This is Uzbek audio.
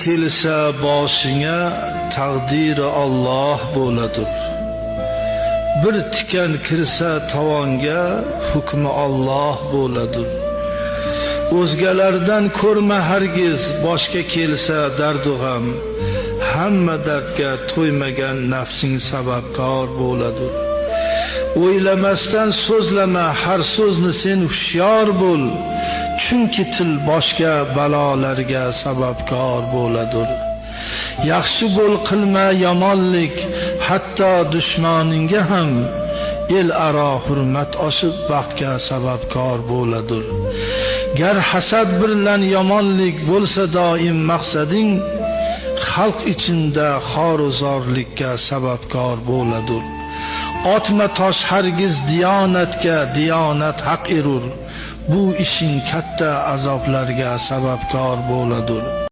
kelsa boshingga taqdiri Alloh bo'ladir. Bir tikan kirsa tovonga hukmi Alloh bo'ladir. O'zgalardan ko'rma hargiz boshga kelsa dardu g'am, hamma dardga to'ymagan nafsing sababkor bo'ladir. O'ylamasdan so'zlama, har so'zni sen hushyor bo'l, chunki til boshqa balolarga sababkor bo'ladir. Yaxshi bo'l, qilma yomonlik, hatto dushmaningga ham el aro hurmat oshib baxtga sababkor bo'ladir. Gar hasad bilan yomonlik bo'lsa doim maqsading, xalq ichida xoruzorlikka sababkor bo'ladir. Otma tosh hargiz diyonatga, diyonat haq erur, bu ishing katta azoblarga sababkor bo'ladir.